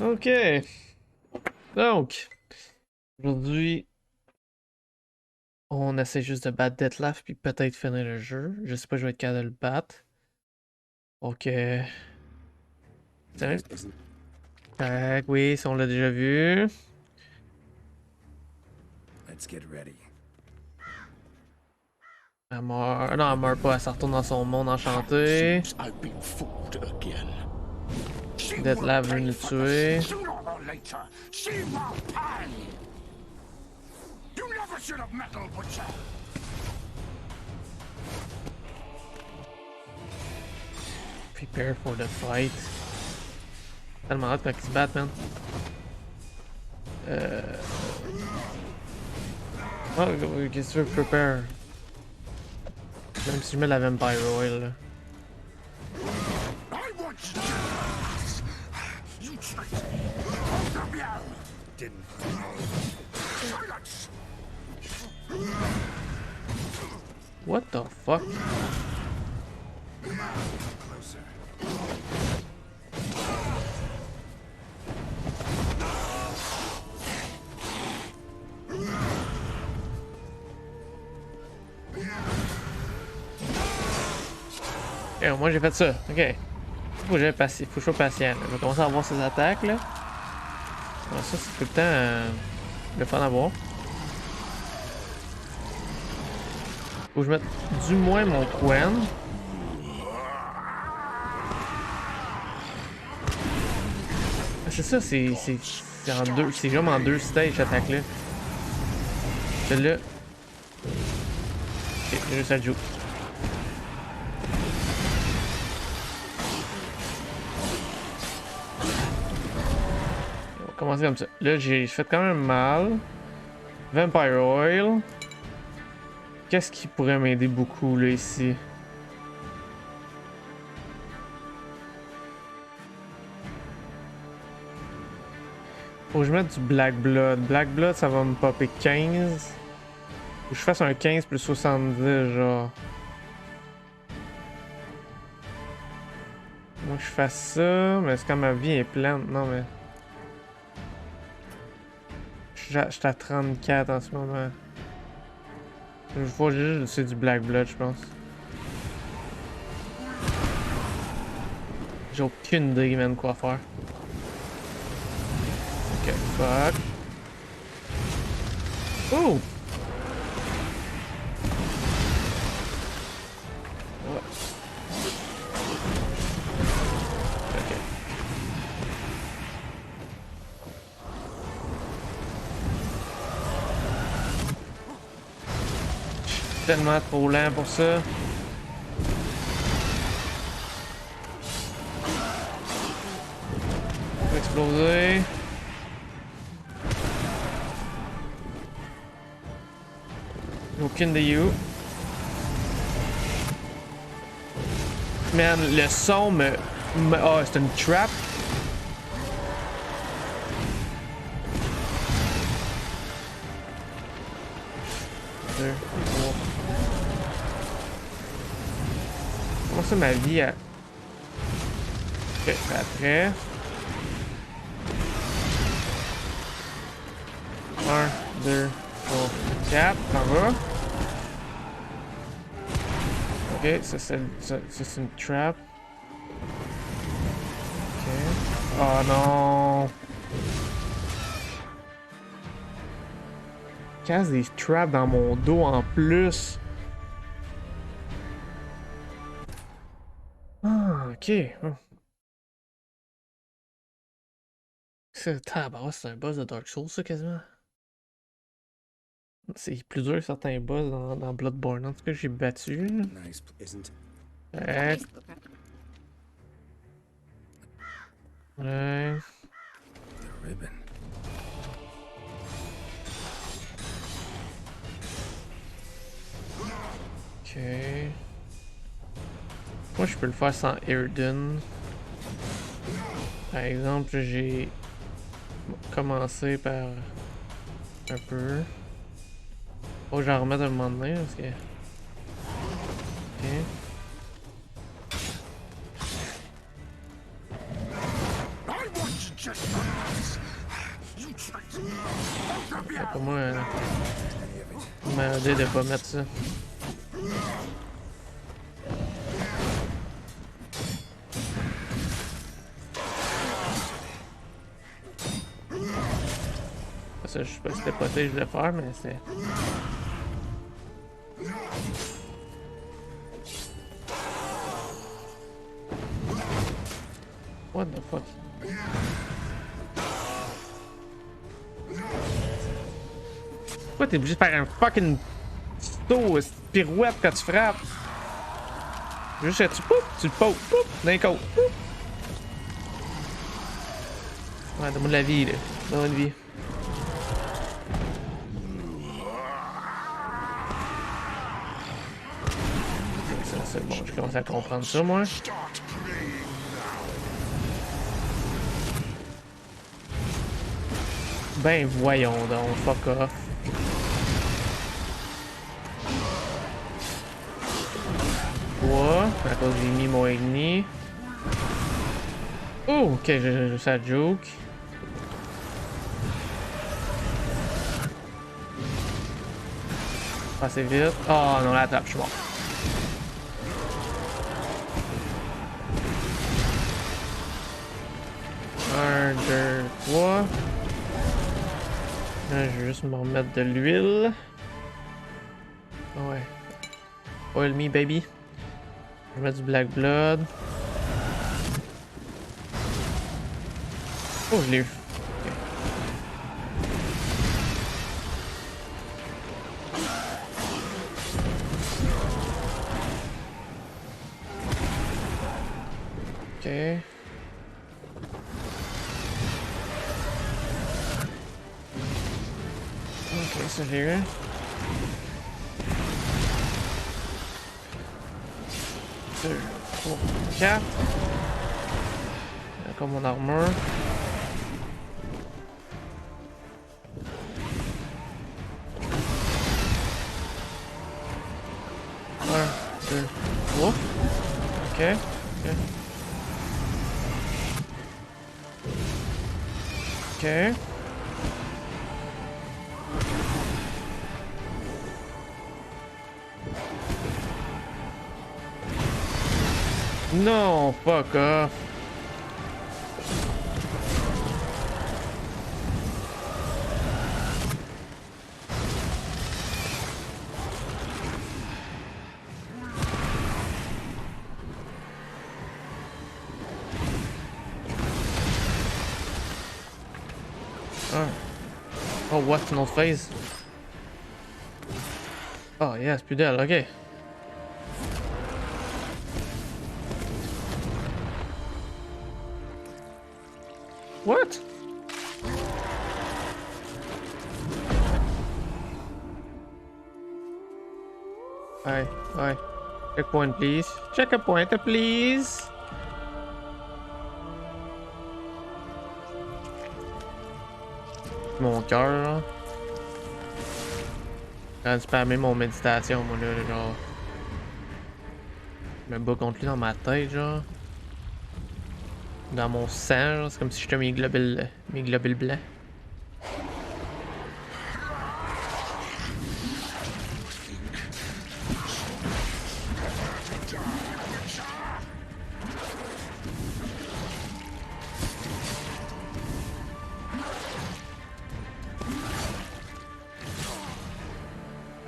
Ok. Donc, aujourd'hui, on essaie juste de battre Detlef puis peut-être finir le jeu. Je sais pas, je vais être capable de le battre. Ok. Tiens. Tac, oui, ça on l'a déjà vu. Let's get ready. Elle meurt. Non, elle meurt pas, elle se retourne dans son monde enchanté. Seems I've been fooled again. She will Detlef veut pay nous for this. tuer. Sooner or later, she will pay. You never should have meddled with her. Prepare for the fight. Tellement hâte quand ils se battent, man. Oh, qu'est-ce que tu veux, prepare? Même si je mets la Vampire Oil, là. I want you traitor. Both of you. Didn't. Silence. What the fuck? Closer. Ok, moi j'ai fait ça. Ok. Faut que faut que je sois patient. Là. Je vais commencer à voir ses attaques là. Alors, ça c'est tout le temps le fun à voir. Faut que je mette du moins mon Quen. Ah, c'est ça, c'est en deux. C'est comme en deux stages cette attaque là. Celle-là. Ok, j'ai juste à le jouer. On va commencer comme ça. Là j'ai fait quand même mal. Vampire Oil. Qu'est-ce qui pourrait m'aider beaucoup là ici? Faut que je mette du Black Blood. Black Blood ça va me popper 15. Faut que je fasse un 15 plus 70 genre. Moi que je fasse ça, mais est-ce que ma vie est pleine? Non mais. Je suis à 34 en ce moment. Je vois juste c'est du Black Blood je pense. J'ai aucune idée même quoi faire. Ok, fuck. Oh! Ouais. Ok. Je suis tellement trop lent pour ça. Je vais exploser. J'ai aucune de you. Man, le son oh, c'est une trap. Deux, trois. Comment ça ma vie a... Ok, après. 1, 2, 3, 4. T'en vas. Ok, ça c'est une trap. Ok. Oh non! Casse des traps dans mon dos en plus. Ah, ok. C'est un boss de Dark Souls, ça, quasiment. C'est plus dur que certains boss dans Bloodborne. En tout cas, j'ai battu. Nice, isn't? Ouais. Ouais. The ribbon. Ok. Moi, je peux le faire sans Airden. Par exemple, j'ai commencé par un peu. Faut que j'en remette un moment donné parce que. Ok. I want justice. Pour moi, il m'a dit de pas mettre ça. Ça, je sais pas si c'était pas ça que je voulais faire, mais c'est. What the fuck? Pourquoi t'es obligé de faire un fucking saut, pirouette quand tu frappes? Juste tu poup, tu le poses, poup, d'un côté, poup. Ouais, donne-moi de la vie, là. Donne-moi de la vie. Ça, c'est bon, je commence à comprendre ça, moi. Ben voyons donc, fuck off. Quoi? À cause j'ai mis mon ennemi. Oh, ok, j'ai juste à joke. Assez vite. Oh non, la trappe, je suis mort. Un, deux, trois. Là, je vais juste me remettre de l'huile. Ouais. Oil me, baby. Je vais mettre du black blood. Oh, je l'ai eu. Ok. Ok, ça j'ai eu. Deux, trois, quatre. Encore mon armure. Un, deux, trois. Ok. Ok. Ok. Non, fuck off. Oh, what? Une autre phase? Oh, yes, plus d'elle, ok. What? Ouais. Checkpoint, please. Check a point, please. Mon cœur, là. Quand je spammer mon méditation, moi, là, genre. Je me bats contre lui dans ma tête, genre. Dans mon sang, genre. C'est comme si j'étais mes globules blancs.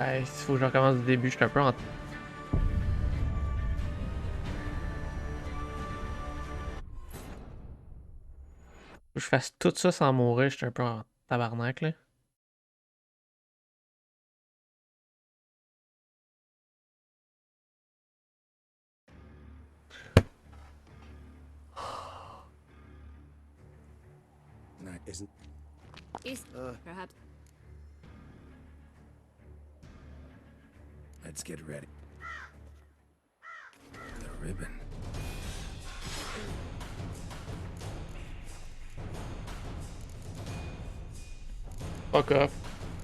Hey, s'il faut que je recommence du début, je suis un peu en... Faut que je fasse tout ça sans mourir, je suis un peu en tabarnak, là. No, it isn't. Is perhaps Let's get ready. The ribbon. Fuck off.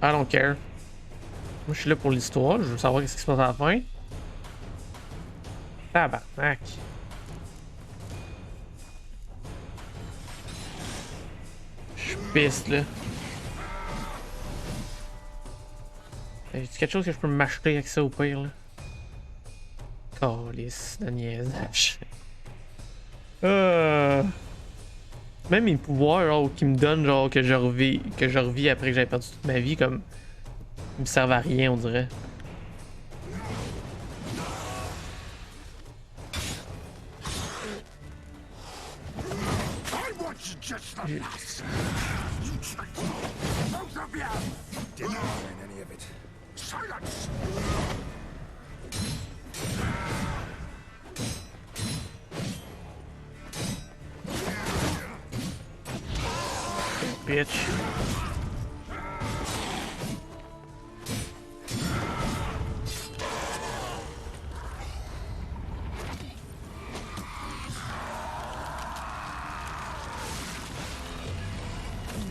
I don't care. Moi, je suis là pour l'histoire. Je veux savoir qu'est-ce qui se passe à la fin. Tabarnak. Je suis piste, là. Y'a-tu quelque chose que je peux m'acheter avec ça au pire là? Calice de niaisage. Même mes pouvoirs genre, qui me donnent genre que je revis après que j'avais perdu toute ma vie comme ils me servent à rien on dirait. I want you just the last. You tricked me. Both of you. Didn't learn any of it. Silence. Bitch.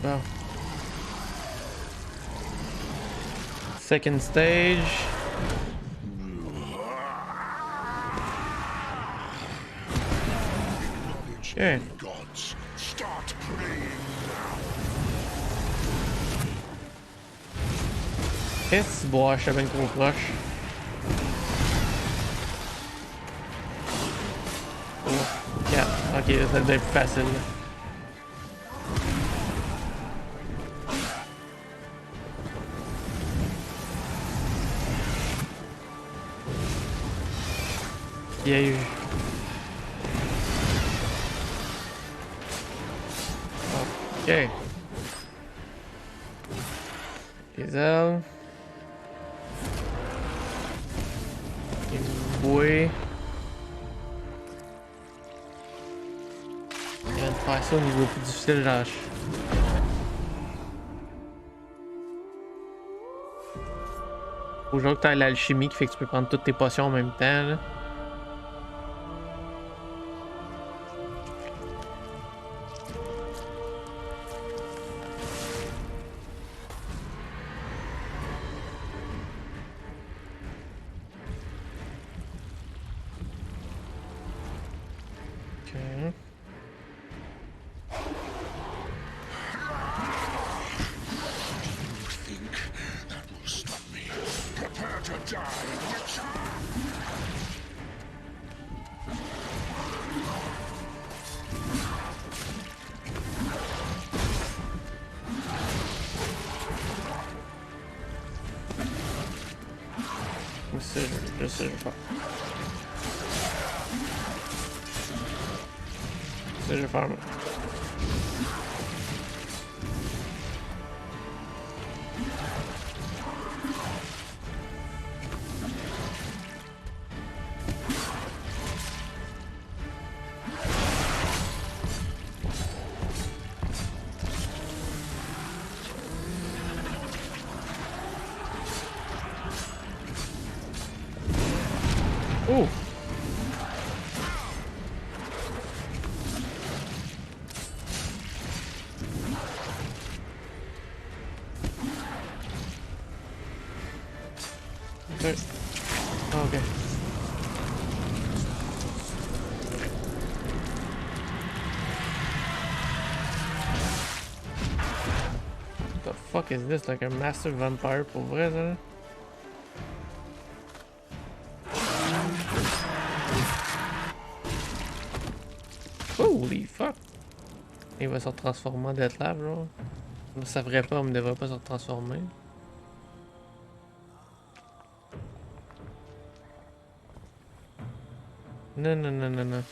Bon. Second stage. Okay. Gods, start praying now. Qu'est-ce que bois, je suis bien trop proche. Oh, 4. Ok, ça devient plus facile. Là. Piège. Ok. Les ailes. Une bouée. Il vient de faire ça au niveau plus difficile, genre. Faut genre que t'aies l'alchimie qui fait que tu peux prendre toutes tes potions en même temps, là. Ok. Think that will stop me. Prepare to die, Witcher. Je sais, je vais faire. Ça, je vais faire. Oh! Okay. Okay. What the fuck is this? Like a massive vampire pour vrai, ça? Holy fuck! Il va se transformer en Deathloop, genre. Ça ferait pas, on ne devrait pas se transformer. Non, non, non, non, non.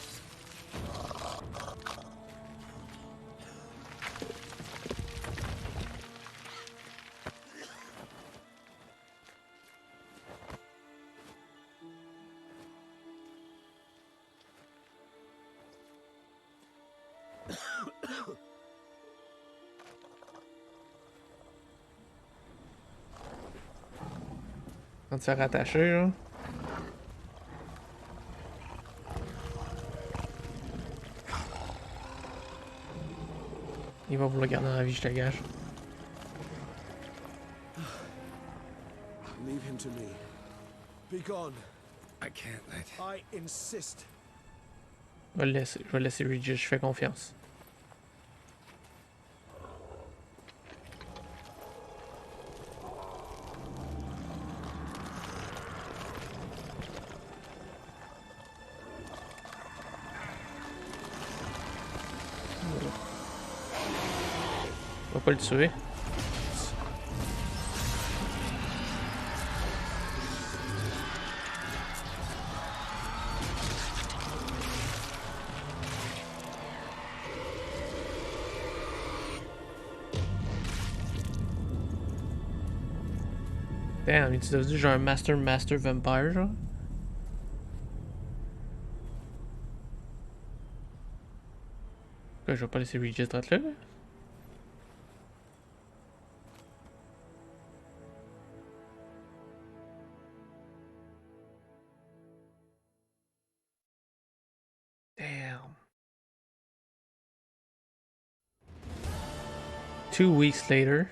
Quand tu es rattaché, là. Il va vouloir garder dans la vie, je te gâche. Leave him to me. Be gone. I can't let. I insist. Je vais le laisser Regis, je fais confiance. On va pas le tuer. Damn, il est devenu genre un Master Vampire, genre? Pourquoi je vais pas laisser Regis être là? Damn. 2 weeks later.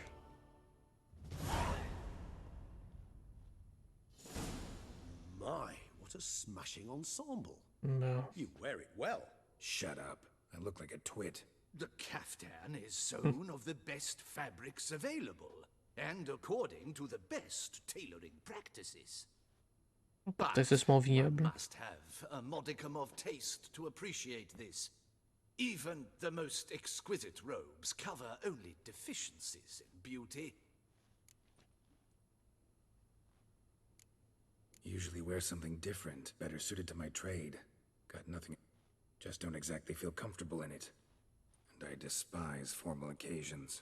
My, what a smashing ensemble. No. You wear it well. Shut up. I look like a twit. The caftan is sewn of the best fabrics available, and according to the best tailoring practices. But This is more one viable. must have a modicum of taste to appreciate this. Even the most exquisite robes cover only deficiencies in beauty. Usually wear something different, better suited to my trade. Got nothing. Just don't exactly feel comfortable in it. And I despise formal occasions.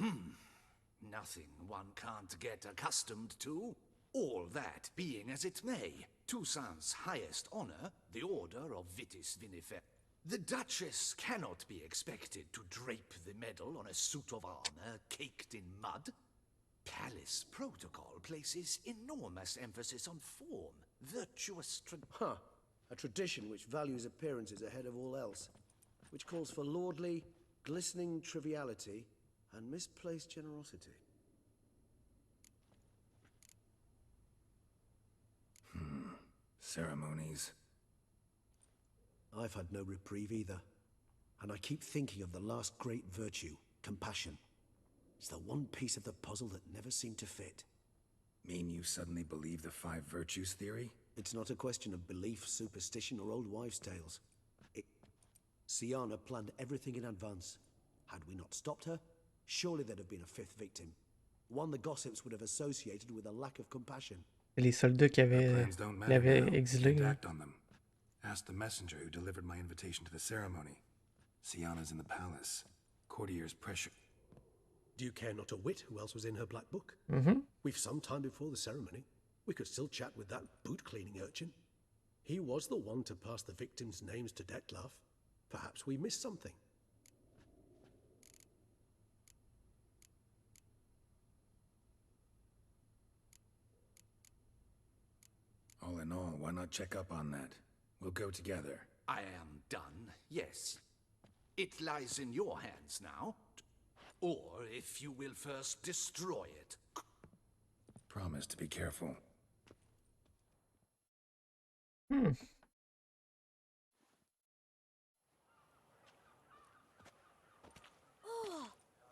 Nothing one can't get accustomed to. All that being as it may, Toussaint's highest honor, the Order of Vitis Vinifera. The Duchess cannot be expected to drape the medal on a suit of armor caked in mud. Palace protocol places enormous emphasis on form, virtuous Huh. A tradition which values appearances ahead of all else. Which calls for lordly, glistening triviality and misplaced generosity. Ceremonies. I've had no reprieve either. And I keep thinking of the last great virtue, compassion. It's the one piece of the puzzle that never seemed to fit. Mean you suddenly believe the 5 virtues theory? It's not a question of belief, superstition, or old wives' tales. Sienna planned everything in advance. Had we not stopped her, surely there'd have been a 5th victim. One the gossips would have associated with a lack of compassion. Les soldats qui Our avaient plans don't matter l'avaient now. exilé. Can't act on them. Ask the messenger who delivered my invitation to the ceremony. Sienna's in the palace. Courtiers pressure. Do you care not a whit who else was in her black book? We've some time before the ceremony. We could still chat with that boot-cleaning urchin. He was the one to pass the victims' names to Dettlaff. Perhaps we missed something. All in all, why not check up on that? We'll go together. I am done, yes. It lies in your hands now. Or if you will first destroy it. Promise to be careful. Oh,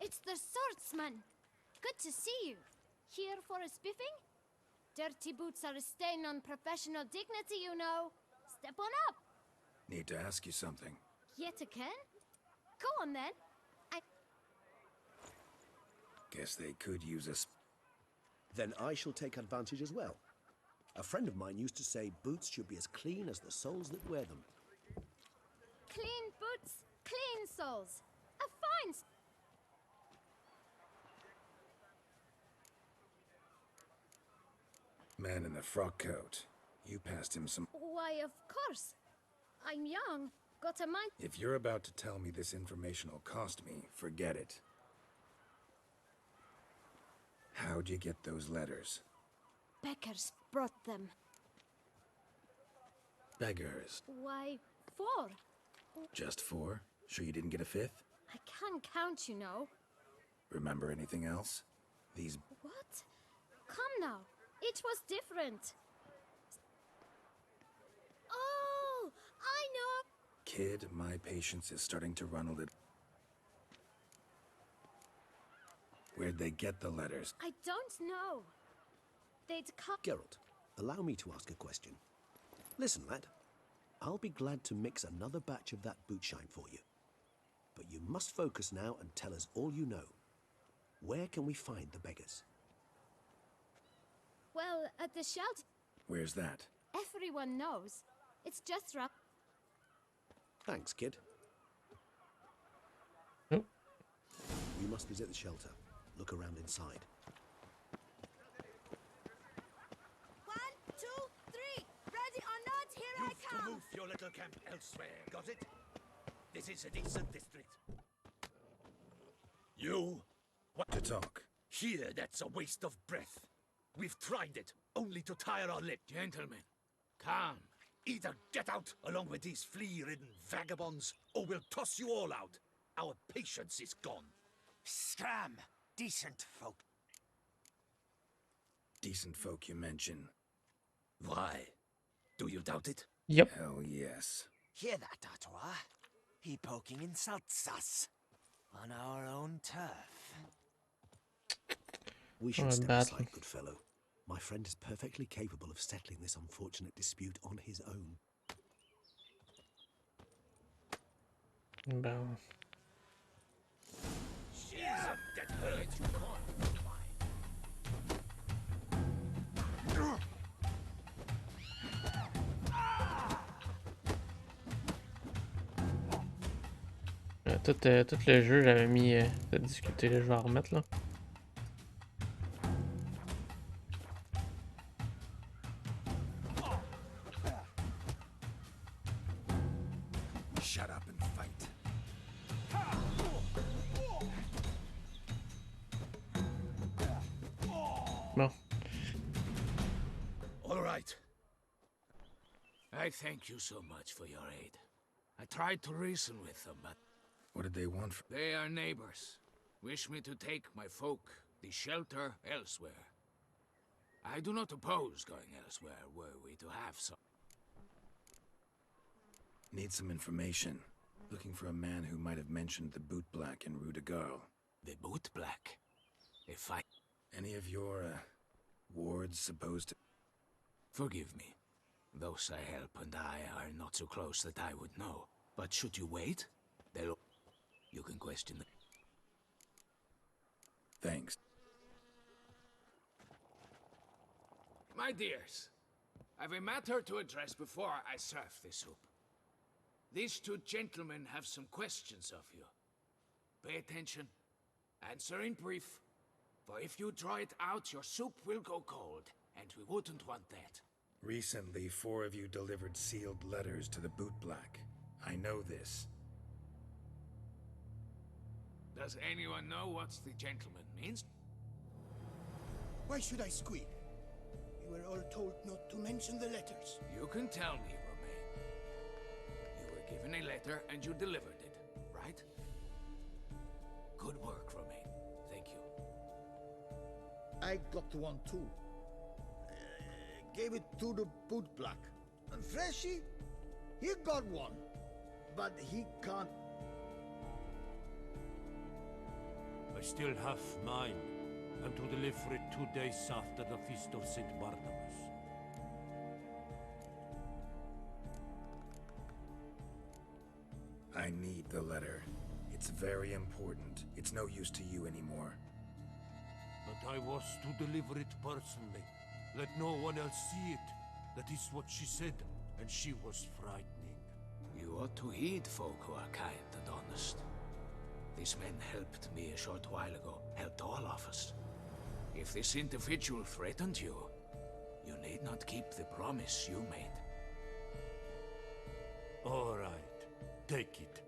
it's the swordsman. Good to see you. Here for a spiffing? Dirty boots are a stain on professional dignity, you know. Step on up. Need to ask you something. Yet again? Go on then. Guess they could use us. Then I shall take advantage as well. A friend of mine used to say boots should be as clean as the soles that wear them. Clean boots, clean soles. A fine... Man in the frock coat. You passed him some. Why, of course. I'm young. Got a mind... If you're about to tell me this information will cost me, forget it. How'd you get those letters? Beggars brought them. Beggars. Why, 4. Just 4? Sure you didn't get a 5th? I can't count, you know. Remember anything else? These. What? Come now. It was different. Oh, I know. Kid, my patience is starting to run a little. Where'd they get the letters? I don't know. They'd come... Geralt, allow me to ask a question. Listen, lad. I'll be glad to mix another batch of that bootshine for you. But you must focus now and tell us all you know. Where can we find the beggars? Well, at the shelter, Where's that? everyone knows. It's just rough. Thanks, kid. Nope. We must visit the shelter. Look around inside. 1, 2, 3. Ready or not, here I You've to come. move your little camp elsewhere, got it? This is a decent district. You? What? To talk. Here, that's a waste of breath. We've tried it, only to tire our lip. Gentlemen, calm. Either get out along with these flea-ridden vagabonds, or we'll toss you all out. Our patience is gone. Scram! Decent folk. Decent folk you mention. Why? Do you doubt it? Yep. Hell yes. Hear that, Artois? He poking insults us. On our own turf. We should Oh, step badly. aside, good fellow. My friend is perfectly capable of settling this unfortunate dispute on his own. Bon. That hurt. Tout le jeu, j'avais mis de discuter, là, je vais en remettre là. Shut up and fight. Bon. All right. I thank you so much for your aid. I tried to reason with them, but What did they want from... they are neighbors. Wish me to take my folk, the shelter, elsewhere. I do not oppose going elsewhere, were we to have some. Need some information. Looking for a man who might have mentioned the boot black in Rue de Garl. The boot black. If I... Any of your, wards supposed to... Forgive me. Those I help and I are not so close that I would know. But should you wait, they'll... You can question them. Thanks. My dears, I've a matter to address before I serve the soup. These two gentlemen have some questions of you. Pay attention. Answer in brief. For if you draw it out, your soup will go cold, and we wouldn't want that. Recently, 4 of you delivered sealed letters to the boot black. I know this. Does anyone know what the gentleman means? Why should I squeal? We were all told not to mention the letters. You can tell me, Romain. You were given a letter and you delivered it, right? Good work, Romain. Thank you. I got one too. Gave it to the boot black. And Freshy, he got one. But he can't. I still have mine. I'm to deliver it 2 days after the Feast of St. Barnabas. I need the letter. It's very important. It's no use to you anymore. But I was to deliver it personally. Let no one else see it. That is what she said, and she was frightening. You ought to heed folk who are kind and honest. These men helped me a short while ago, helped all of us. If this individual threatened you, you need not keep the promise you made. All right, take it.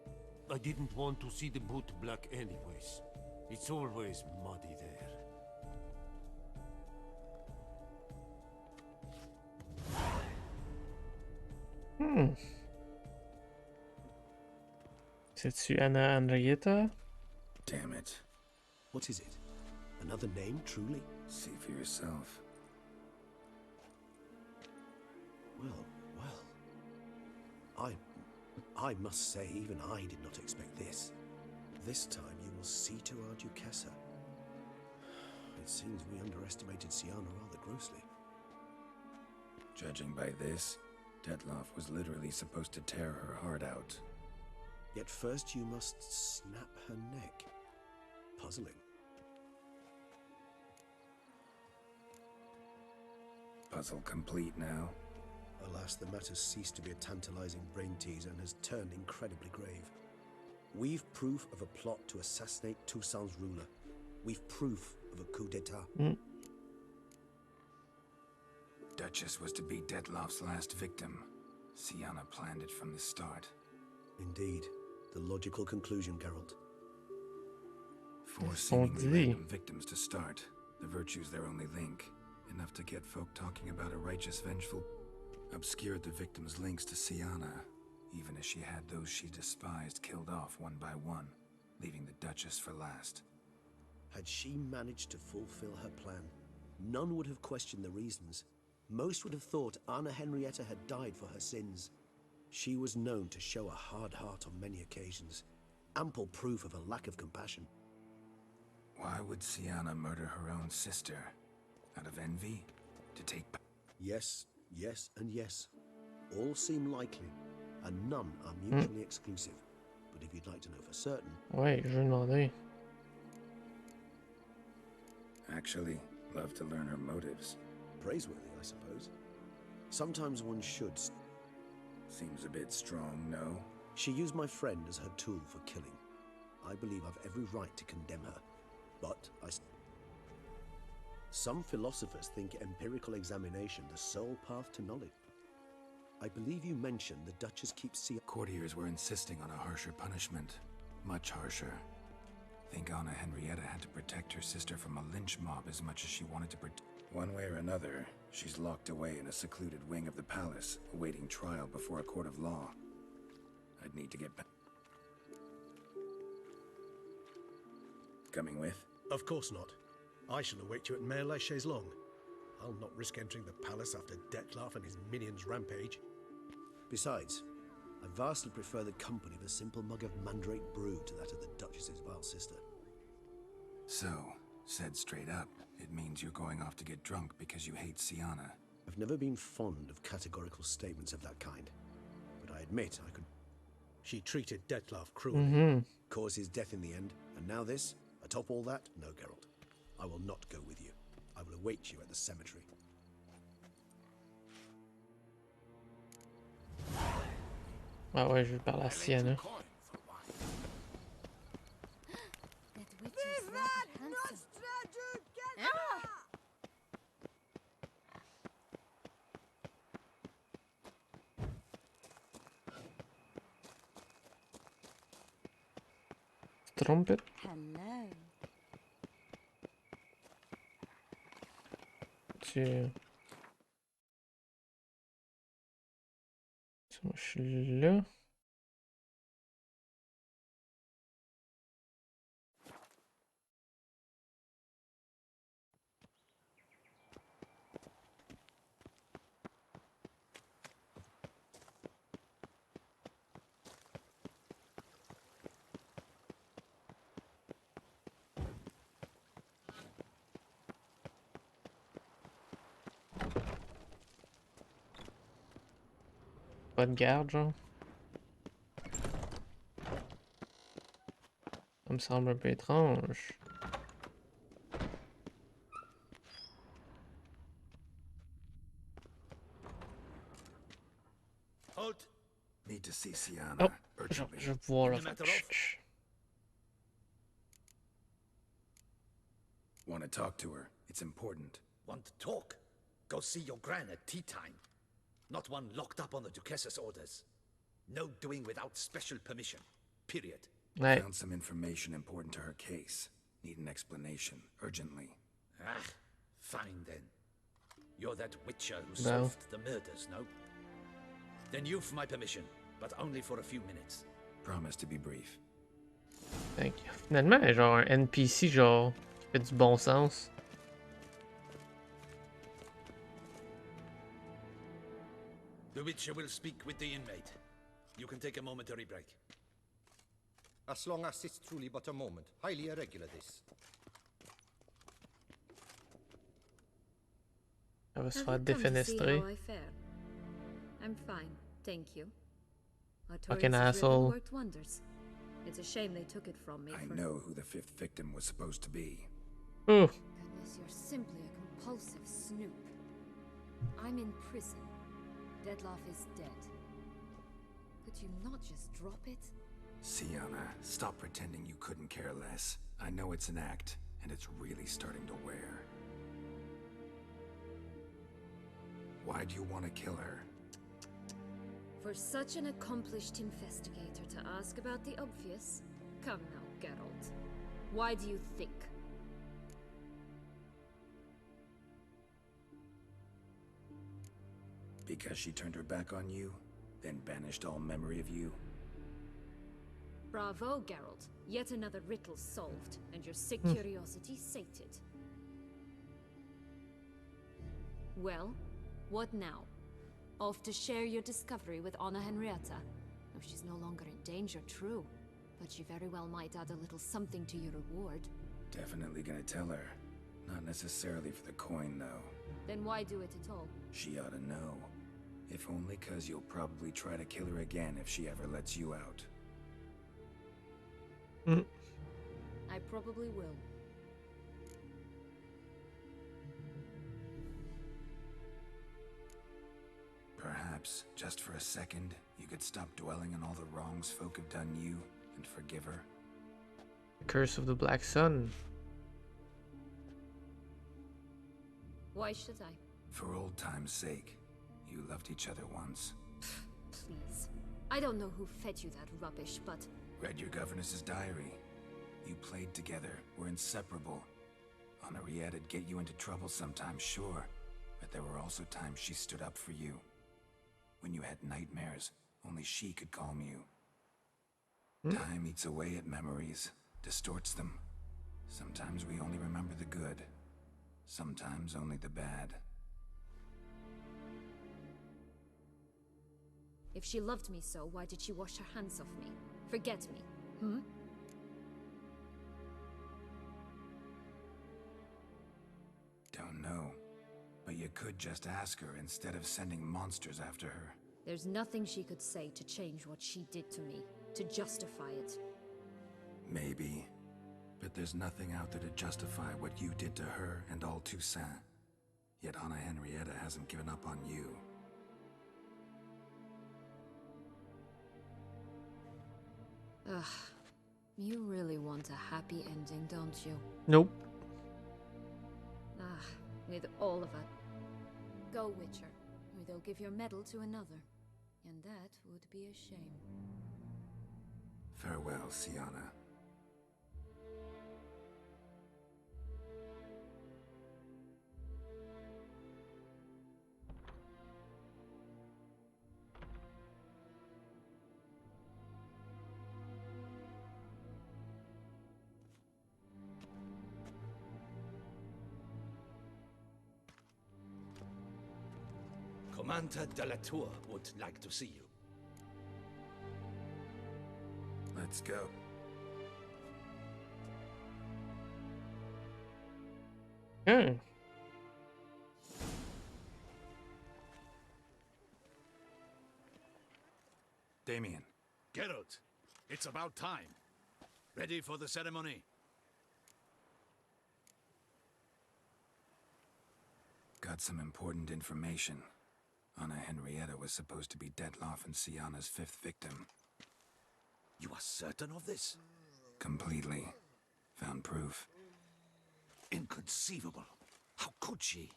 I didn't want to see the boot black anyways. It's always muddy there. C'est-tu Anna Henrietta? Damn it. What is it? Another name, truly? See for yourself. Well, well. I must say, even I did not expect this. This time you will see to our Duchessa. It seems we underestimated Siana rather grossly. Judging by this, Detloff was literally supposed to tear her heart out. Yet first you must snap her neck. Puzzling. Puzzle complete now. Alas, the matter's ceased to be a tantalizing brain teaser and has turned incredibly grave. We've proof of a plot to assassinate Toussaint's ruler. We've proof of a coup d'etat. Duchess was to be Dettlaff's last victim. Sienna planned it from the start. Indeed. The logical conclusion, Geralt. Four seemingly random victims to start. The virtue's their only link. Enough to get folk talking about a righteous, vengeful... Obscured the victim's links to Sienna, even as she had those she despised killed off one by one, leaving the Duchess for last. Had she managed to fulfill her plan, none would have questioned the reasons. Most would have thought Anna Henrietta had died for her sins. She was known to show a hard heart on many occasions, ample proof of a lack of compassion. Why would Sienna murder her own sister? Out of envy? To take... Yes, yes, and yes. All seem likely, and none are mutually exclusive. But if you'd like to know for certain... Ouais, je vais demander. Actually, love to learn her motives. Praiseworthy, I suppose. Sometimes one should... Seems a bit strong, no? She used my friend as her tool for killing. I believe I've every right to condemn her. But some philosophers think empirical examination the sole path to knowledge. I believe you mentioned the Duchess keeps Courtiers were insisting on a harsher punishment. Much harsher. Think Anna Henrietta had to protect her sister from a lynch mob as much as she wanted to protect... One way or another, she's locked away in a secluded wing of the palace, awaiting trial before a court of law. I'd need to get back. Coming with? Of course not. I shall await you at Mare la Chaise-Longue. I'll not risk entering the palace after Dettlaff and his minions rampage. Besides, I vastly prefer the company of a simple mug of mandrake brew to that of the Duchess's vile sister. So, said straight up, it means you're going off to get drunk because you hate Sienna. I've never been fond of categorical statements of that kind, but I admit I could... She treated Dettlaff cruelly, caused his death in the end, and now this? Atop all that, no, Geralt. I will not go with you. I will await you at the cemetery. Ah ouais, je vais parler à Sienna. Trumpet. Hello. Tu... Moi, je suis là. Pas de garde, genre. Ça me semble un peu étrange. Halt! Need to see Sienna. Oh, urgently. je vois là. Want to talk to her? It's important. Want to talk? Go see your gran at tea time. Not one locked up on the Duchess's orders. No doing without special permission. Period. Ouais. Found some information important to her case. Need an explanation, urgently. Ah, fine then. You're that witcher who No. solved the murders, no? Then you've my permission, but only for a few minutes. Promise to be brief. Thank you. Finalement, genre un NPC, genre, qui fait du bon sens. The witcher will speak with the inmate. You can take a momentary break. As long as it's truly but a moment. Highly irregular, this. Elle va se Have faire you come to see défenestrer. how I fare? I'm fine, thank you. Fucking Artorias' ribbon asshole. worked wonders. It's a shame they took it from me. I for... know who the fifth victim was supposed to be. Ooh. Goodness, you're simply a compulsive snoop. I'm in prison. Dettlaff is dead. Could you not just drop it? Sienna, stop pretending you couldn't care less. I know it's an act, and it's really starting to wear. Why do you want to kill her? For such an accomplished investigator to ask about the obvious? Come now, Geralt. Why do you think? Because she turned her back on you, then banished all memory of you? Bravo, Geralt. Yet another riddle solved, and your sick curiosity sated. Well, what now? Off to share your discovery with Anna Henrietta? Oh, she's no longer in danger, true. But she very well might add a little something to your reward. Definitely gonna tell her. Not necessarily for the coin, though. Then why do it at all? She ought to know. If only 'cause you'll probably try to kill her again if she ever lets you out. I probably will. Perhaps, just for a second, you could stop dwelling on all the wrongs folk have done you and forgive her. The Curse of the Black Sun. Why should I? For old time's sake. You loved each other once. Please. I don't know who fed you that rubbish, but... Read your governess's diary. You played together, were inseparable. Henriette'd get you into trouble sometimes, sure. But there were also times she stood up for you. When you had nightmares, only she could calm you. Time eats away at memories, distorts them. Sometimes we only remember the good. Sometimes only the bad. If she loved me so, why did she wash her hands off me? Forget me, Don't know. But you could just ask her instead of sending monsters after her. There's nothing she could say to change what she did to me, to justify it. Maybe. But there's nothing out there to justify what you did to her and all Toussaint. Yet Anna Henrietta hasn't given up on you. Ugh. You really want a happy ending, don't you? Nope. Ah, with all of it. Go, Witcher, or they'll give your medal to another. And that would be a shame. Farewell, Sienna. Commander de la Tour would like to see you. Let's go. Damien. Geralt, it's about time. Ready for the ceremony? Got some important information. Anna Henrietta was supposed to be Dettlaff and Sienna's 5th victim. You are certain of this? Completely. Found proof. Inconceivable. How could she?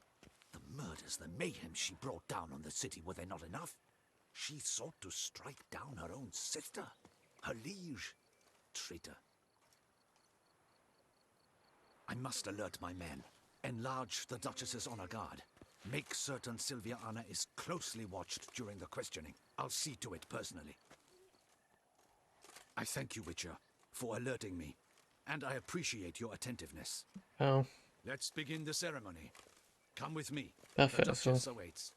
The murders, the mayhem she brought down on the city, were they not enough? She sought to strike down her own sister, her liege. Traitor. I must alert my men. Enlarge the Duchess's honor guard. Make certain Sylvia Anna is closely watched during the questioning. I'll see to it personally. I thank you, Witcher, for alerting me, and I appreciate your attentiveness. Oh. Let's begin the ceremony. Come with me. Parfait, The Duchess awaits.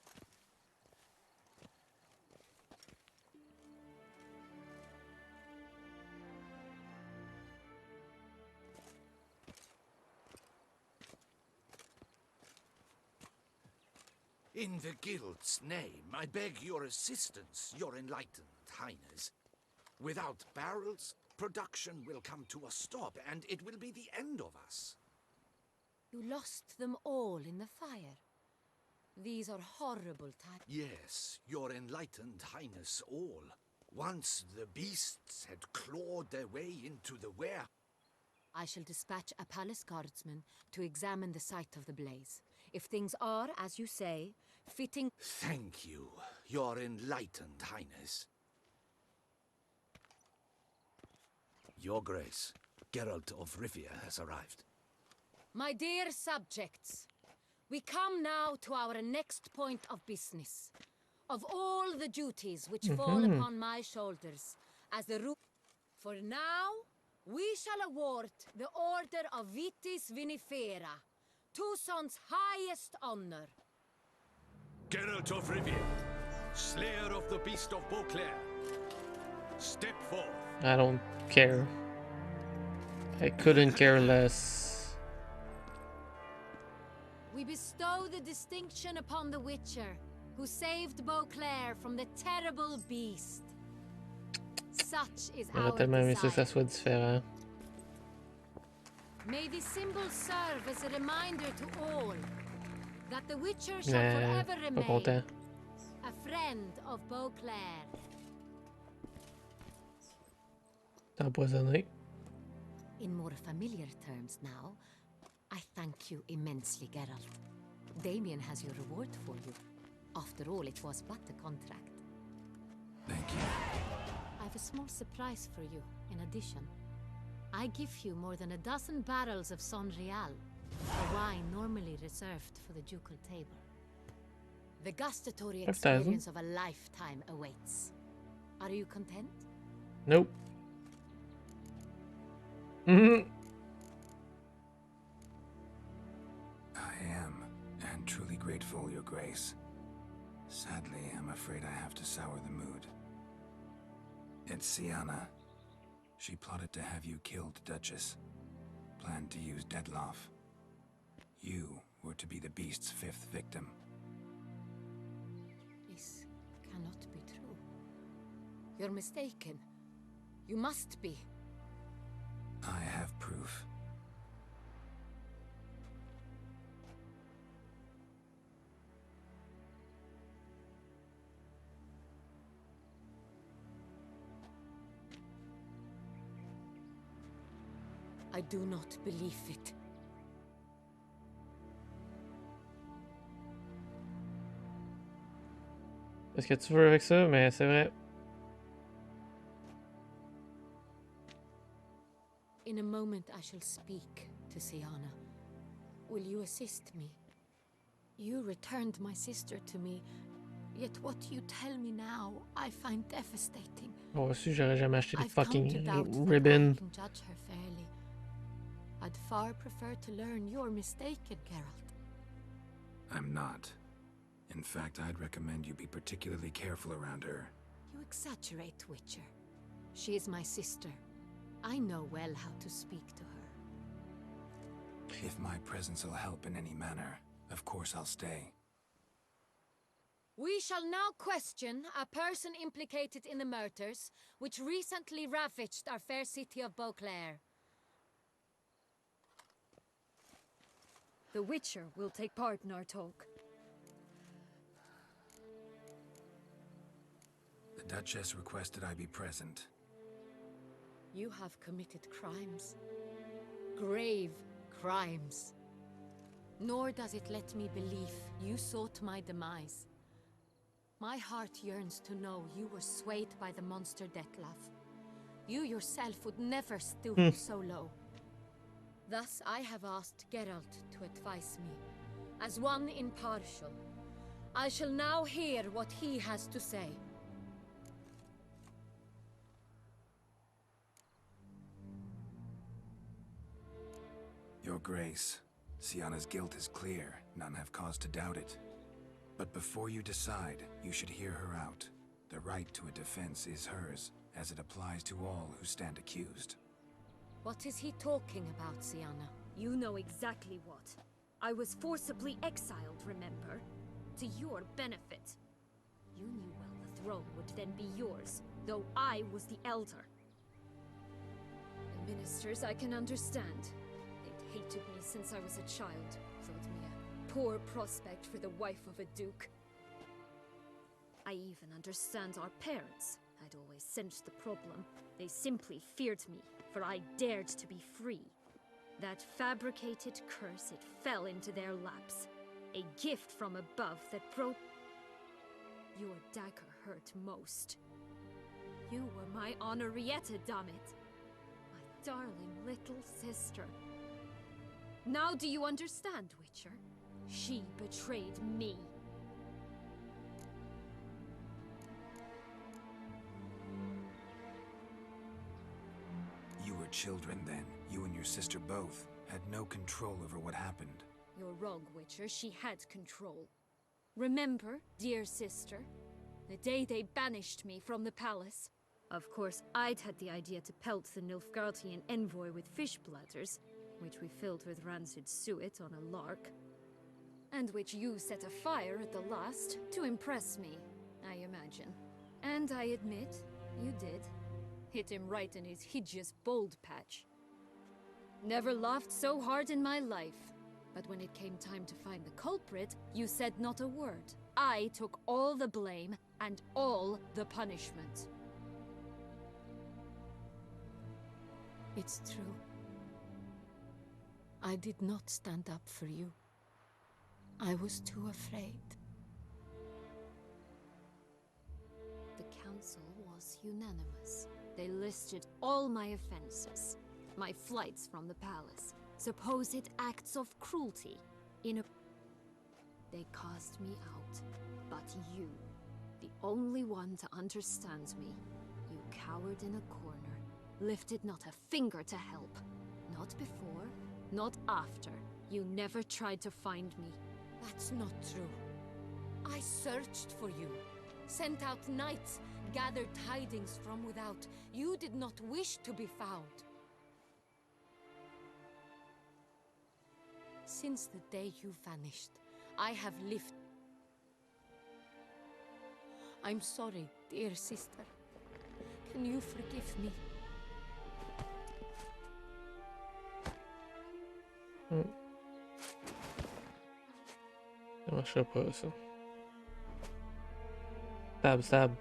In the Guild's name, I beg your assistance, your enlightened highness. Without barrels, production will come to a stop, and it will be the end of us. You lost them all in the fire. These are horrible times. Yes, your enlightened highness all. Once the beasts had clawed their way into the warehouse. I shall dispatch a palace guardsman to examine the site of the blaze. If things are, as you say, fitting... Thank you, your enlightened highness. Your Grace, Geralt of Rivia has arrived. My dear subjects, we come now to our next point of business. Of all the duties which fall upon my shoulders as the root... For now, we shall award the Order of Vitis Vinifera, Toussaint's highest honor. Geralt of Rivia, Slayer of the Beast of Beauclair, step forth. I don't care. I couldn't care less. We bestow the distinction upon the Witcher, who saved Beauclair from the terrible beast. Such is our Tellement aimé ça desire. soit différent. May this symbol serve as a reminder to all that the Witcher shall Nah, forever pas remain content. a friend of Beauclair. T'es empoisonné. In more familiar terms now, I thank you immensely, Geralt. Damien has your reward for you. After all, it was but a contract. Thank you. I have a small surprise for you, in addition. I give you more than a dozen barrels of Sonreal, a wine normally reserved for the ducal table. The gustatory 5,000. experience of a lifetime awaits. Are you content? Nope. Mm-hmm. I am, and truly grateful, Your Grace. Sadly, I'm afraid I have to sour the mood. It's Sienna. She plotted to have you killed, Duchess. Planned to use Dettlaff. You were to be the beast's 5th victim. This cannot be true. You're mistaken. You must be. I have proof. I do not believe it. Est-ce que tu veux avec ça? Mais c'est vrai. In a moment I shall speak to Sienna. Will you assist me? You returned my sister to me, yet what you tell me now I find devastating. Bon, aussi, j'aurais jamais acheté de I've come to fucking doubt that ribbon. I can judge her fairly. I'd far prefer to learn you're mistaken, Geralt. I'm not. In fact, I'd recommend you be particularly careful around her. You exaggerate, Witcher. She is my sister. I know well how to speak to her. If my presence will help in any manner, of course I'll stay. We shall now question a person implicated in the murders which recently ravaged our fair city of Beauclair. The Witcher will take part in our talk. The Duchess requested I be present. You have committed crimes. Grave crimes. Nor does it let me believe you sought my demise. My heart yearns to know you were swayed by the monster Dettlaff. You yourself would never stoop so low. Thus I have asked Geralt to advise me. As one impartial, I shall now hear what he has to say. Your Grace, Sienna's guilt is clear. None have cause to doubt it. But before you decide, you should hear her out. The right to a defense is hers, as it applies to all who stand accused. What is he talking about, Sienna? You know exactly what. I was forcibly exiled, remember? To your benefit. You knew well the throne would then be yours, though I was the elder. The ministers I can understand. They'd hated me since I was a child, called me a poor prospect for the wife of a duke. I even understand our parents. I'd always sensed the problem. They simply feared me, for I dared to be free. That fabricated curse, it fell into their laps. A gift from above that brought... Your dagger hurt most. You were my Henrietta, damn it. My darling little sister. Now do you understand, Witcher? She betrayed me. You were children then. You and your sister both had no control over what happened. You're wrong, Witcher. She had control. Remember, dear sister, the day they banished me from the palace? Of course, I'd had the idea to pelt the Nilfgaardian envoy with fish bladders, which we filled with rancid suet on a lark, and which you set afire at the last to impress me, I imagine. And I admit, you did. Hit him right in his hideous bald patch. Never laughed so hard in my life. But when it came time to find the culprit, you said not a word. I took all the blame and all the punishment. It's true. I did not stand up for you. I was too afraid. The council was unanimous. They listed all my offenses. My flights from the palace. Supposed acts of cruelty. They cast me out. But you, the only one to understand me, you cowered in a corner, lifted not a finger to help. Not before, not after. You never tried to find me. That's not true. I searched for you, sent out knights, gathered tidings from without. You did not wish to be found. Since the day you vanished, I have lived. I'm sorry, dear sister. Can you forgive me? Ça marchera pas, ça. Stab, stab.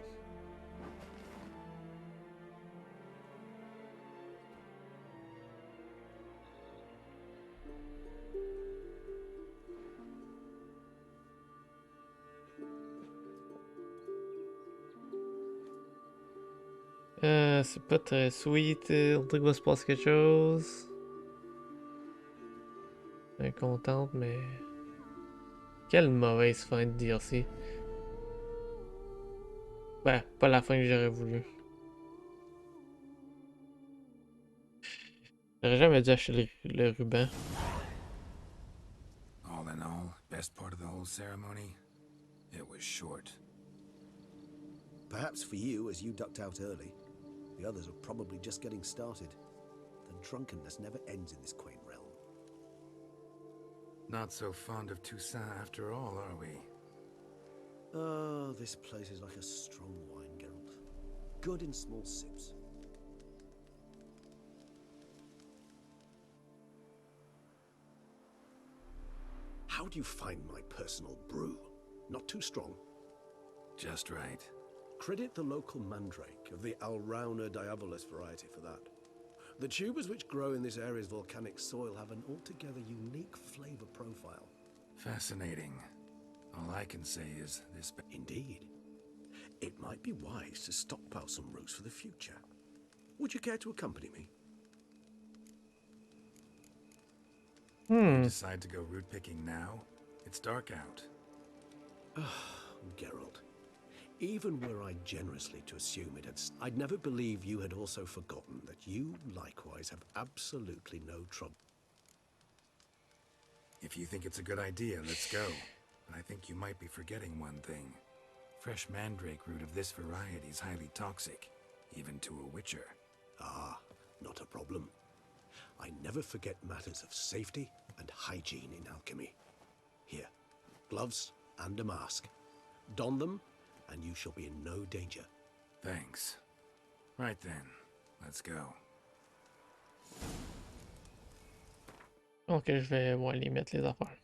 C'est pas très sweet. On dirait qu'il va se passer quelque chose. Elle est contente, mais... Quelle mauvaise fin de DLC. Ben, pas la fin que j'aurais voulu. J'aurais jamais dû acheter le ruban. All in all, best part of the whole ceremony? It was short. Perhaps for you, as you ducked out early. The others are probably just getting started. The drunkenness never ends in this quaint realm. Not so fond of Toussaint after all, are we? Oh, this place is like a strong wine, Geralt. Good in small sips. How do you find my personal brew? Not too strong? Just right. Credit the local mandrake of the Alrauna diabolus variety for that. The tubers which grow in this area's volcanic soil have an altogether unique flavor profile. Fascinating. All I can say is this... Indeed. It might be wise to stockpile some roots for the future. Would you care to accompany me? You decide to go root picking now? It's dark out. Geralt. Even were I generously to assume it had... I'd never believe you had also forgotten that you likewise have absolutely no trouble. If you think it's a good idea, let's go. But I think you might be forgetting one thing. Fresh mandrake root of this variety is highly toxic, even to a witcher. Ah, not a problem. I never forget matters of safety and hygiene in alchemy. Here, gloves and a mask. Don them, and you shall be in no danger. Thanks. Right then, let's go. Ok, je vais aller mettre les affaires.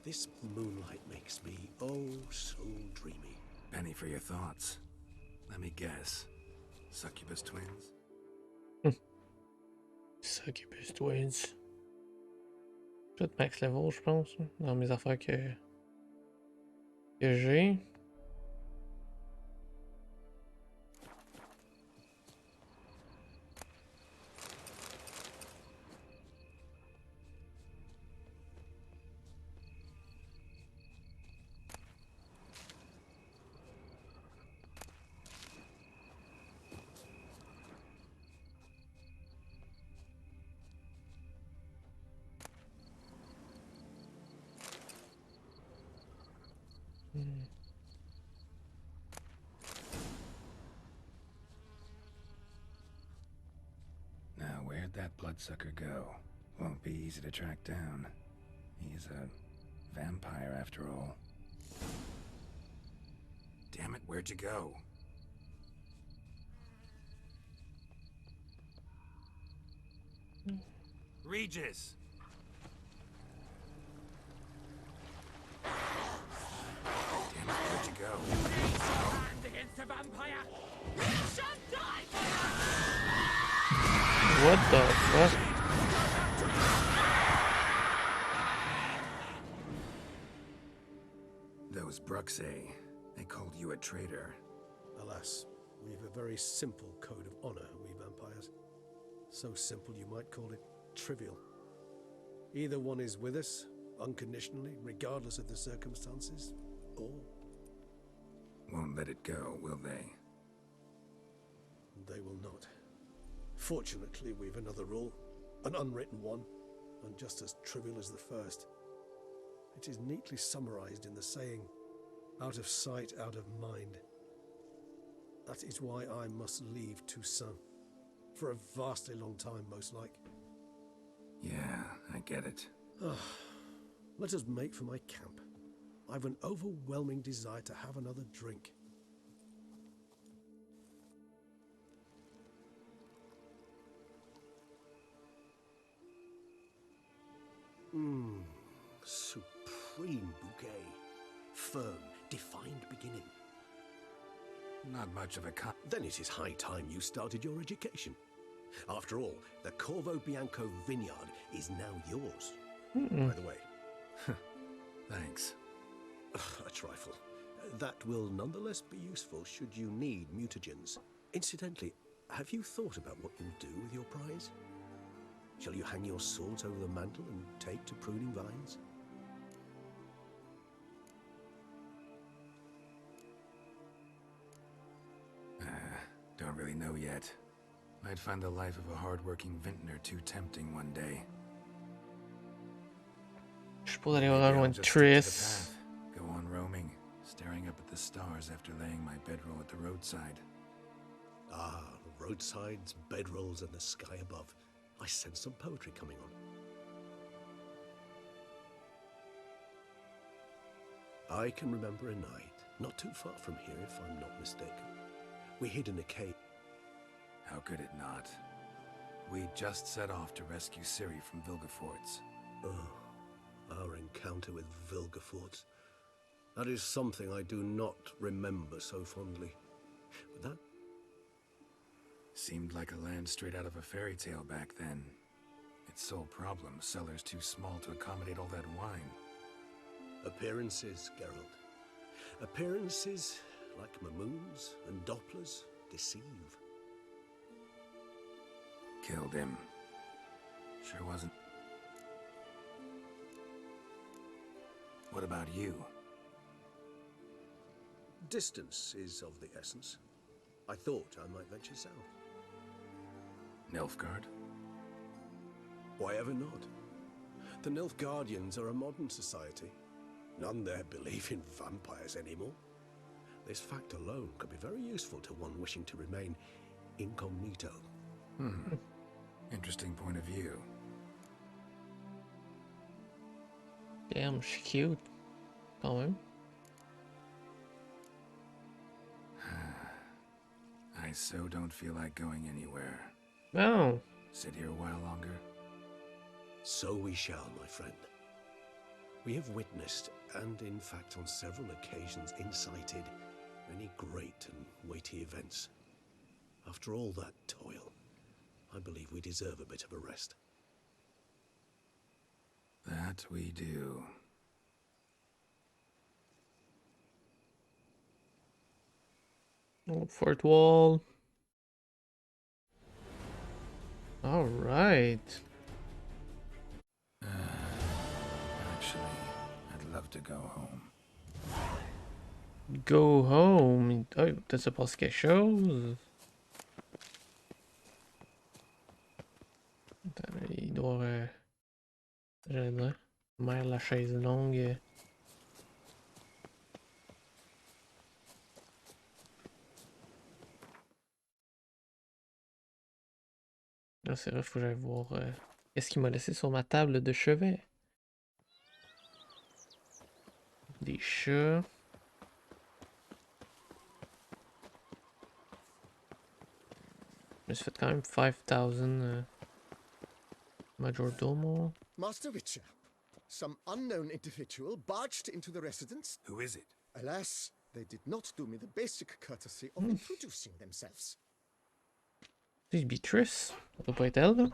This moonlight makes me oh so dreamy. Penny for your thoughts. Let me guess. Succubus twins? Succubus Twins. Tout max level, je pense, dans mes affaires que j'ai. Now, where'd that bloodsucker go? Won't be easy to track down. He's a vampire after all. Damn it, where'd you go? Regis! Damn it, where'd you go? Against a vampire! What the fuck? Those Bruxay, they called you a traitor. Alas, we've a very simple code of honor, we vampires. So simple you might call it trivial. Either one is with us, unconditionally, regardless of the circumstances, or... Won't let it go, will they? They will not. Fortunately, we've another rule, an unwritten one, and just as trivial as the first. It is neatly summarized in the saying, out of sight, out of mind. That is why I must leave Toussaint. For a vastly long time, most like. Yeah, I get it. Let us make for my camp. I've an overwhelming desire to have another drink. Supreme bouquet. Firm, defined beginning. Not much of a Then it is high time you started your education. After all, the Corvo Bianco vineyard is now yours. By the way. Thanks. A trifle. That will nonetheless be useful should you need mutagens. Incidentally, have you thought about what you'll do with your prize? Shall you hang your swords over the mantle and take to pruning vines? Don't really know yet. Might find the life of a hard-working vintner too tempting one day. Je peux aller Maybe I'll rejoindre just stick to the Triss. path, go on roaming, staring up at the stars after laying my bedroll at the roadside. Ah, roadsides, bedrolls, and the sky above. I sense some poetry coming on. I can remember a night, not too far from here if I'm not mistaken. We hid in a cave. How could it not? We just set off to rescue Ciri from Vilgefortz. Oh, our encounter with Vilgefortz. That is something I do not remember so fondly. But that... Seemed like a land straight out of a fairy tale back then. Its sole problem, cellars too small to accommodate all that wine. Appearances, Geralt. Appearances, like Mamoons and Dopplers, deceive. Killed him. Sure wasn't. What about you? Distance is of the essence. I thought I might venture south. Nilfgaard? Why ever not? The Nilfgaardians are a modern society. None there believe in vampires anymore. This fact alone could be very useful to one wishing to remain incognito. Interesting point of view. Damn, she's cute. Quand même. I so don't feel like going anywhere. No. Sit here a while longer. So we shall, my friend. We have witnessed, and in fact on several occasions incited, many great and weighty events. After all that toil, I believe we deserve a bit of a rest. That we do. Oh, fourth wall. All right. Actually, I'd love to go home. Go home. Oh, t'as se passe quelque chose? Attends, il doit... j'allais dire. Mère la chaise longue. Là, c'est vrai, faut que j'aille voir... qu'est-ce qu'il m'a laissé sur ma table de chevet? Des chats. Je me suis fait quand même 5000 majordomo. Master Witcher, some unknown individual barged into the residence. Who is it? Alas, they did not do me the basic courtesy of introducing themselves. C'est Beatrice. Ça doit pas être elle, là.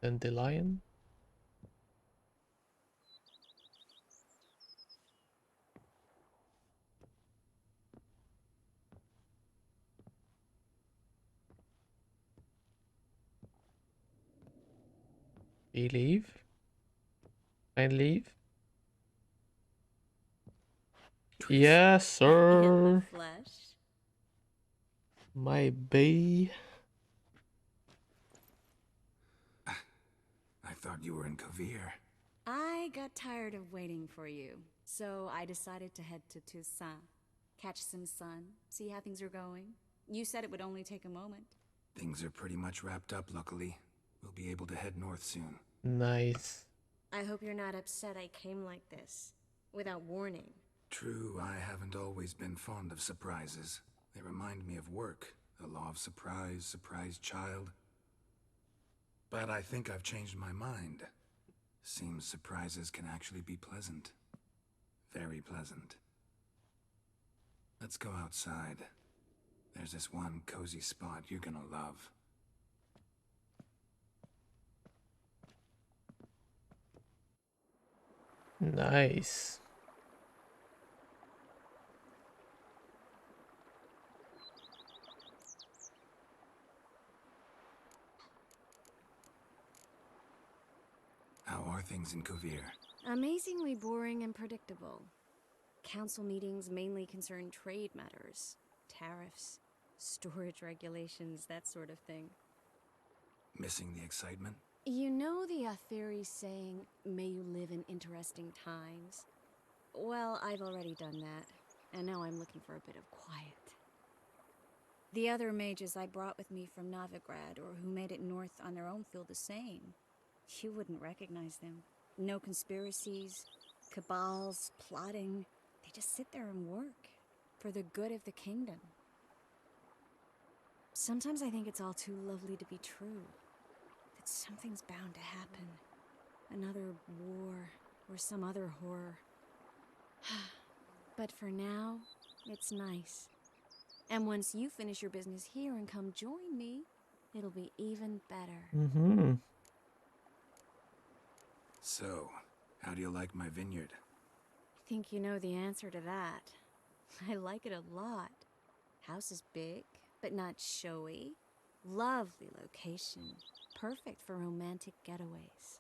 Dandelion. Et livre. Fin de livre. Yes, sir. Flesh. My bee. I thought you were in Kavir. I got tired of waiting for you, so I decided to head to Toussaint. Catch some sun, see how things are going. You said it would only take a moment. Things are pretty much wrapped up, luckily. We'll be able to head north soon. Nice. I hope you're not upset I came like this, without warning. True, I haven't always been fond of surprises. They remind me of work, the law of surprise, surprise child. But I think I've changed my mind. Seems surprises can actually be pleasant. Very pleasant. Let's go outside. There's this one cozy spot you're gonna love. Nice. How are things in Kuvir? Amazingly boring and predictable. Council meetings mainly concern trade matters, tariffs, storage regulations, that sort of thing. Missing the excitement? You know the Aetheri saying, may you live in interesting times? Well, I've already done that, and now I'm looking for a bit of quiet. The other mages I brought with me from Novigrad, or who made it north on their own, feel the same. You wouldn't recognize them. No conspiracies, cabals, plotting. They just sit there and work, for the good of the kingdom. Sometimes I think it's all too lovely to be true. That something's bound to happen. Another war, or some other horror. But for now, it's nice. And once you finish your business here and come join me, it'll be even better. Mm-hmm. So, how do you like my vineyard? I think you know the answer to that. I like it a lot. House is big, but not showy. Lovely location. Perfect for romantic getaways.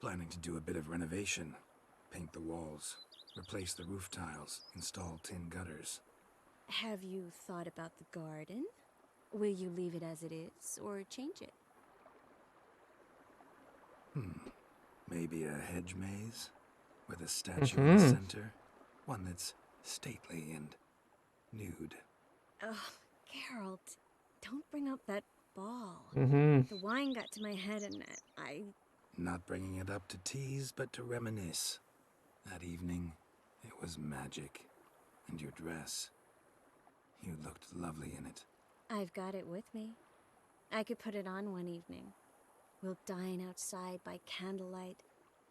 Planning to do a bit of renovation. Paint the walls, replace the roof tiles, install tin gutters. Have you thought about the garden? Will you leave it as it is, or change it? Maybe a hedge maze? With a statue in the center? One that's stately and nude. Ugh, Geralt, don't bring up that ball. Mm-hmm. The wine got to my head and I... Not bringing it up to tease, but to reminisce. That evening, it was magic. And your dress. You looked lovely in it. I've got it with me. I could put it on one evening. We'll dine outside by candlelight.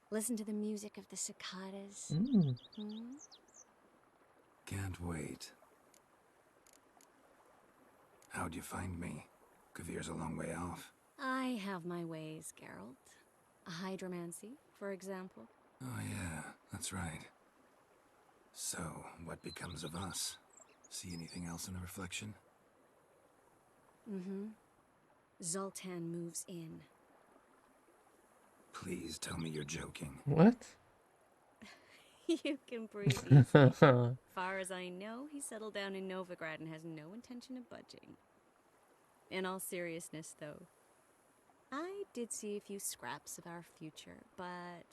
Listen to the music of the cicadas. Can't wait. How'd you find me? Kavir's a long way off. I have my ways, Geralt. Hydromancy, for example. Oh yeah, that's right. So, what becomes of us? See anything else in the reflection? Zoltan moves in. Please tell me you're joking. What? You can breathe easy. Far as I know, he settled down in Novigrad and has no intention of budging. In all seriousness, though, I did see a few scraps of our future, but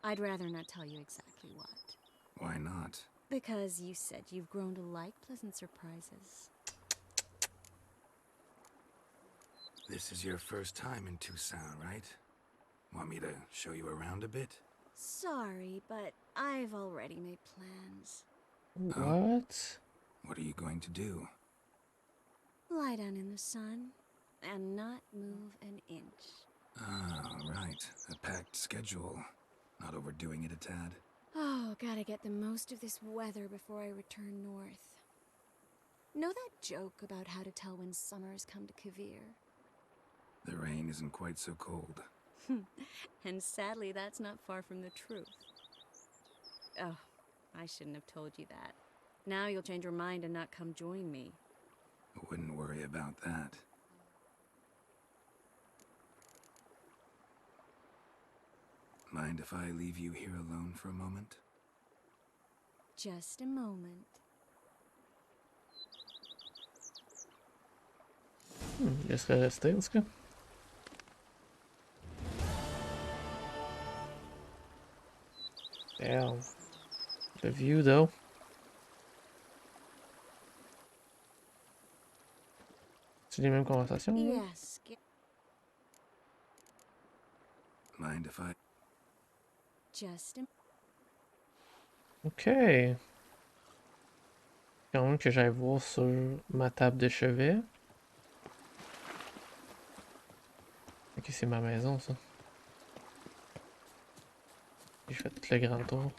I'd rather not tell you exactly what. Why not? Because you said you've grown to like pleasant surprises. This is your first time in Toussaint, right? Want me to show you around a bit? Sorry, but I've already made plans. What? What are you going to do? Lie down in the sun and not move an inch. Ah, right. A packed schedule. Not overdoing it a tad. Oh, gotta get the most of this weather before I return north. Know that joke about how to tell when summer's come to Kavir? The rain isn't quite so cold. And sadly, that's not far from the truth. Oh, I shouldn't have told you that. Now you'll change your mind and not come join me. Wouldn't worry about that. Mind if I leave you here alone for a moment? Just a moment. Je serais resté, en tout cas. Damn. The view, though. C'est les mêmes conversations? Yes. Mind if I... Just a... Ok. Quand même que j'aille voir sur ma table de chevet. Ok, c'est ma maison, ça. J'ai fait tout le grand tour.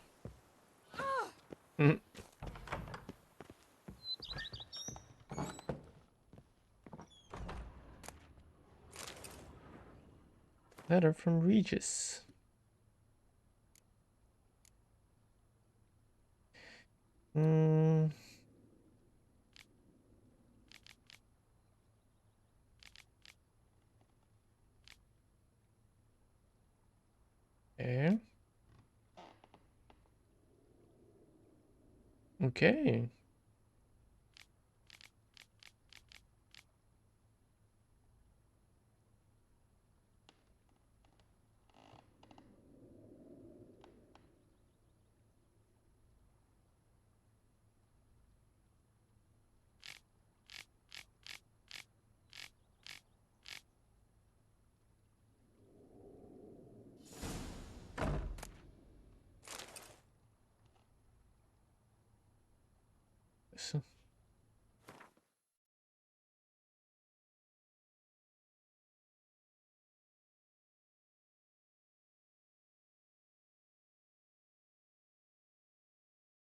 Letter from Regis. Okay. Okay. Ça.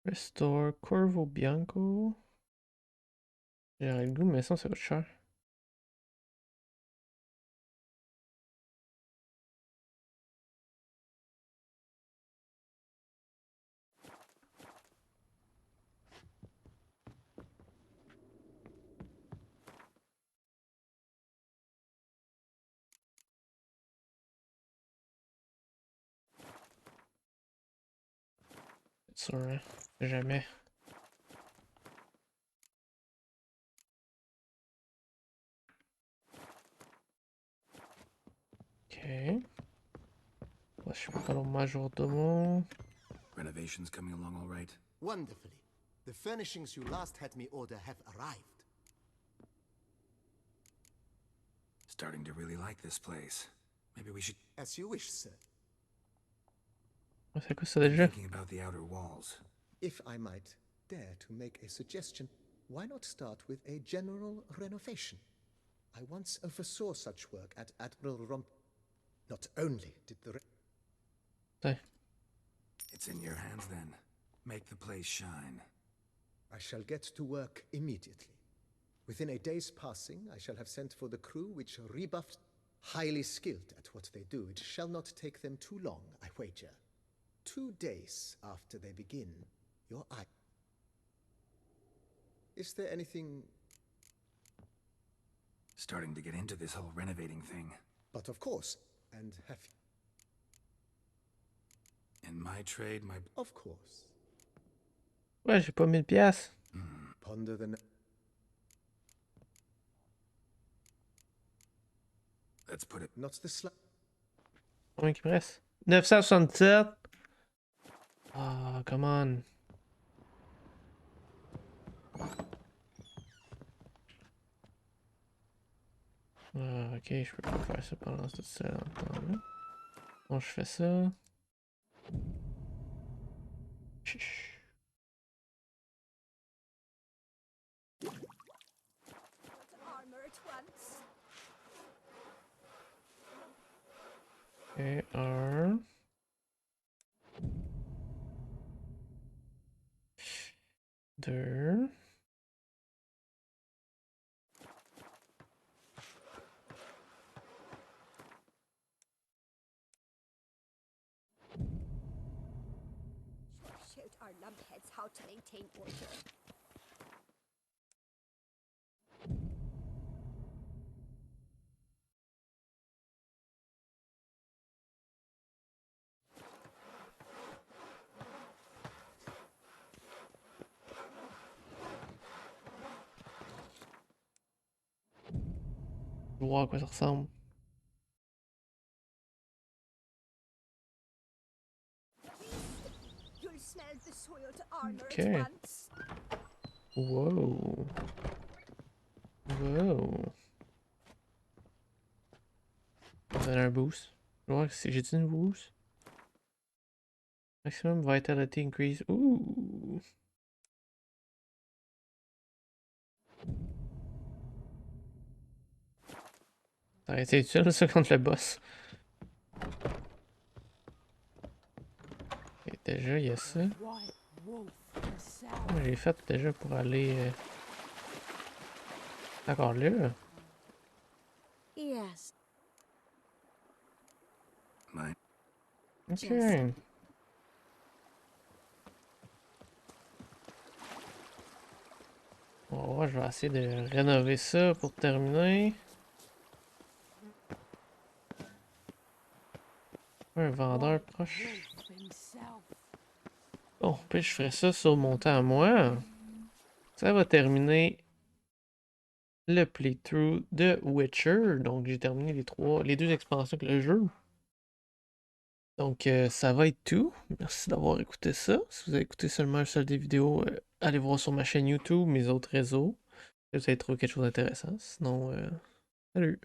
Restore Corvo Bianco. J'aurais le goût, mais ça va être cher. C'est sûr, hein? Jamais. Ok. Là, je suis pas le majordome. Renovations coming along all right? Wonderfully. The furnishings you last had me order have arrived. Starting to really like this place. Maybe we should... As you wish, sir. C'est quoi ça déjà? Thinking about the outer walls. If I might dare to make a suggestion, why not start with a general renovation? I once oversaw such work at Admiral Not only did the... It's in your hands then. Make the place shine. I shall get to work immediately. Within a day's passing, I shall have sent for the crew which rebuffed, highly skilled at what they do. It shall not take them too long, I wager. 2 days after they begin, your eye... Is there anything... Starting to get into this whole renovating thing. But of course, and have... In my trade, my... Of course. Ouais, j'ai pas 1000 piastres. Ponder the... Let's put it... Not the slight... Combien qu'il me reste? 967. Ah, come on. Ah, ok, je peux pas faire ça pendant tout ce temps-là. Bon, je fais ça. Chut. Et un. Deux. Showed our lumpheads how to maintain order. Je vais voir à quoi ça ressemble. You'll smell the soiled armor Okay. at once. Wow. Wow. Ça donne un boost. Je vais voir si j'ai-tu une boost. Maximum vitality increase. Ouh. Ça aurait été utile ça contre le boss. Et déjà, il y a ça. J'ai fait déjà pour aller... Encore là. Yes. Mine. Ok. Bon, ouais, je vais essayer de rénover ça pour terminer. Un vendeur proche. Bon, puis je ferai ça sur mon temps à moi. Ça va terminer le playthrough de Witcher. Donc j'ai terminé les deux expansions avec le jeu. Donc ça va être tout. Merci d'avoir écouté ça. Si vous avez écouté seulement un seul des vidéos, allez voir sur ma chaîne YouTube, mes autres réseaux. Si vous avez trouvé quelque chose d'intéressant. Sinon, salut!